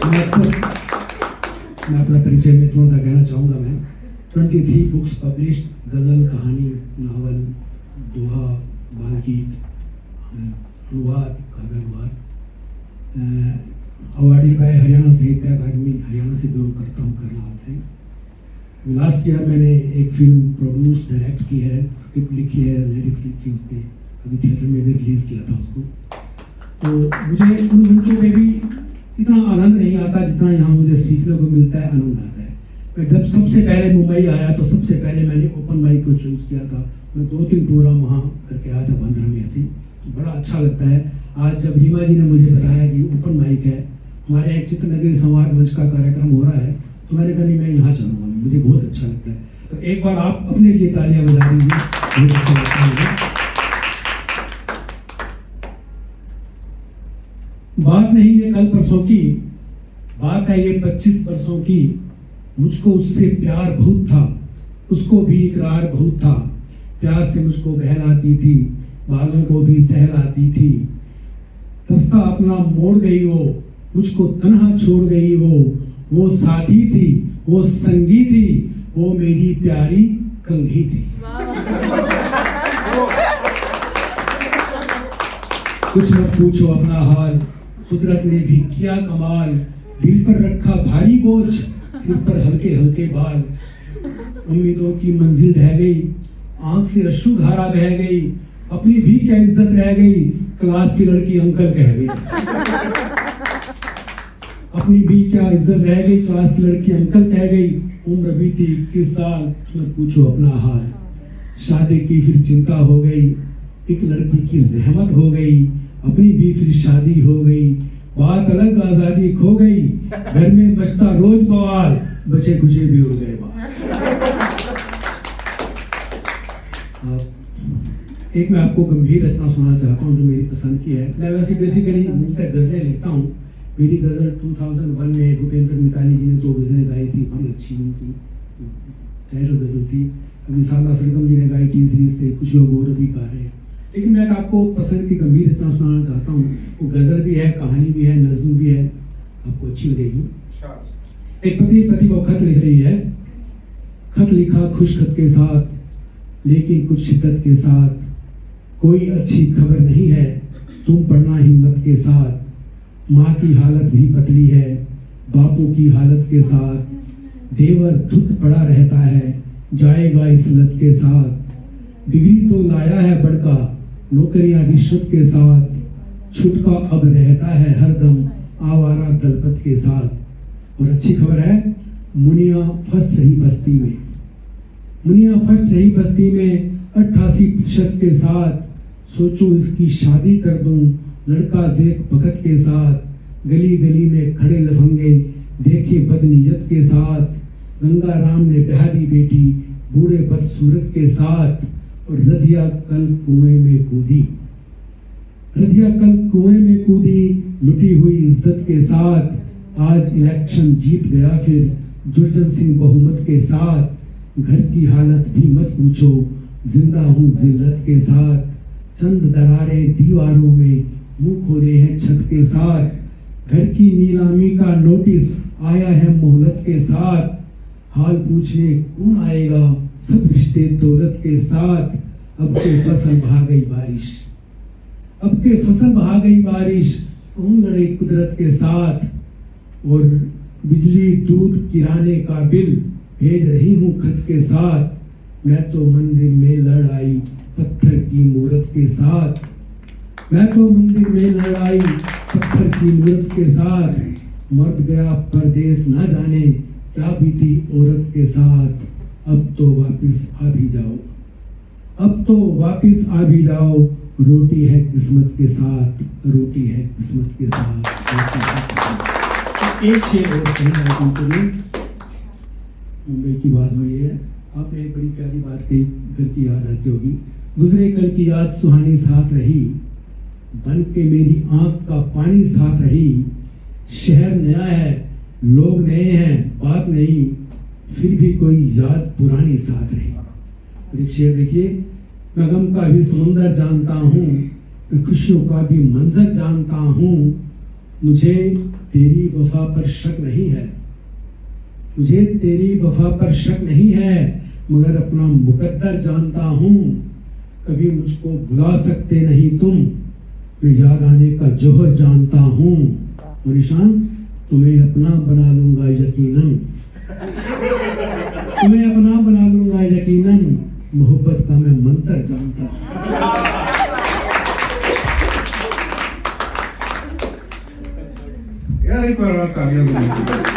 मैं अपना परिचय में थोड़ा सा कहना चाहूँगा। मैं 23 बुक्स पब्लिश्ड, गज़ल, कहानी, नावल, दोहा, बाल गीत, अनुवाद, काव्य अनुवाद, अवार्डेड बाय हरियाणा साहित्य अकादमी, हरियाणा से बिलोंग करता हूँ, करनाल से। लास्ट ईयर मैंने एक फिल्म प्रोड्यूस डायरेक्ट की है, स्क्रिप्ट लिखी है, लिरिक्स लिखी है उसके, अभी थिएटर में भी रिलीज़ किया था उसको। तो मुझे उन मंचों पे भी इतना आनंद नहीं आता जितना यहाँ मुझे सीखने को मिलता है, आनंद आता है। मैं जब सबसे पहले मुंबई आया तो सबसे पहले मैंने ओपन माइक को चूज़ किया था। मैं 2-3 प्रोग्राम वहाँ करके आया था बांद्रा में ऐसी, तो बड़ा अच्छा लगता है। आज जब रीमा जी ने मुझे बताया कि ओपन माइक है, हमारे एक चित्रनगरी संवाद मंच का कार्यक्रम हो रहा है, तो मैंने कहा नहीं, मैं यहाँ चलूँगा, मुझे बहुत अच्छा लगता है। तो एक बार आप अपने लिए तालियां बजा दीजिए, बहुत अच्छा लगता है। बात नहीं ये कल परसों की, बात है ये 25 वर्षों की। मुझको उससे प्यार बहुत था, उसको भी इकरार बहुत था। प्यार से मुझको बहलाती थी, बालों को भी सहलाती थी। रास्ता अपना मोड़ गई वो, मुझको तन्हा छोड़ गई वो साथी थी, वो संगी थी, वो मेरी प्यारी कंघी थी। कुछ मत पूछो अपना हाल, कुदरत ने भी किया कमाल। दिल पर रखा भारी बोझ, सिर पर हल्के हल्के बाल। उम्मीदों की मंजिल ढह गई, आंख से अश्रु धारा बह गई। अपनी भी क्या इज्जत रह गई, क्लास की लड़की अंकल कह गई। अपनी भी क्या इज्जत रह गई, क्लास की लड़की अंकल कह गई। उम्र भी थी 21 साल, मत पूछो अपना हाल। शादी की फिर चिंता हो गई, एक लड़की की रहमत हो गई। अपनी भी फिर शादी हो गई, बात अलग आजादी खो गई। घर में बचता रोज बवाल, बचे कुचे भी उड़ गए बाल। एक मैं आपको गंभीर रचना सुनाना चाहता हूँ जो मेरी पसंद की है। मैं वैसे बेसिकली मूलतः गजलें लिखता हूँ। मेरी गजल 2001 में भूपेंद्र मिताली जी ने 2 गजलें गाई थी, बड़ी अच्छी उनकी टाइटल गजल थी। अभी साला सरगम जी ने गाई टी सीरीज से, कुछ लोग और भी गा रहे हैं। लेकिन मैं आपको पसंद की गंभीर रचना सुनाना चाहता हूँ। वो गजल भी है, कहानी भी है, नज्म भी है, आपको अच्छी लगेगी। एक पत्नी पति को खत लिख रही है। खत लिखा खुश खत के साथ, लेकिन कुछ शिद्दत के साथ। कोई अच्छी खबर नहीं है, तुम पढ़ना हिम्मत के साथ। माँ की हालत भी पतली है, बापू की हालत के साथ। देवर धुत पड़ा रहता है, जाएगा इस लत के साथ। डिग्री तो लाया है बड़का, नौकरियां रिश्वत के साथ। छुटका अब रहता है हरदम, आवारा दलपत के साथ। और अच्छी खबर है, मुनिया फंस रही बस्ती में। मुनिया फंस रही बस्ती में 88% के साथ। सोचो इसकी शादी कर दूं, लड़का देख बखत के साथ। गली गली में खड़े लफंगे, देखे बदनीयत के साथ। गंगा राम ने ब्याह दी बेटी, बूढ़े बदसूरत के साथ। और रधिया कल कुएं में कूदी, रधिया कल कुएं में कूदी, लुटी हुई इज्जत के साथ। आज इलेक्शन जीत गया फिर दुर्जन सिंह बहुमत के साथ। घर की हालत भी मत पूछो, जिंदा हूँ जिल्लत के साथ। चंद दरारें दीवारों में, मुंह खोले हैं छत के साथ। घर की नीलामी का नोटिस आया है मोहलत के साथ। हाल पूछने कौन आएगा, सब रिश्ते दौलत के साथ। अब के फसल बहा गई बारिश, अब के फसल बहा गई बारिश। कौन लड़े कुदरत के साथ। और बिजली दूध किराने का बिल भेज रही हूँ खत के साथ। मैं तो मंदिर में लड़ आई पत्थर की मूरत के साथ। मैं तो मंदिर में लड़ आई पत्थर की मूरत के साथ। मर्द गया परदेश ना जाने, क्या बीती औरत के साथ। अब तो वापिस आ भी जाओ, अब तो वापिस आ भी जाओ। रोटी है किस्मत के साथ, रोटी है किस्मत के साथ। एक शेर और कहना, मुंबई की बात हो रही है। आपने एक बड़ी प्यारी बात कही, घर की याद आती होगी। गुजरे कल की याद सुहानी साथ रही, बन के मेरी आंख का पानी साथ रही। शहर नया है, लोग नए हैं, बात नहीं, फिर भी कोई याद पुरानी साथ रही। एक शेर देखिए, मैं गम का भी समुंदर जानता हूँ, मैं खुशियों का भी मंजर जानता हूँ। मुझे तेरी वफा पर शक नहीं है, मुझे तेरी वफा पर शक नहीं है, मगर अपना मुकद्दर जानता हूँ, कभी मुझको भुला सकते नहीं तुम, मैं याद आने का जोहर जानता हूँ। और ईशान, तुम्हें अपना बना लूंगा यकीनन, तुम्हें अपना बना लूंगा यकीनन, मोहब्बत का मैं मंत्र जानता हूँ। यार एक बार और तालियां बजाइए।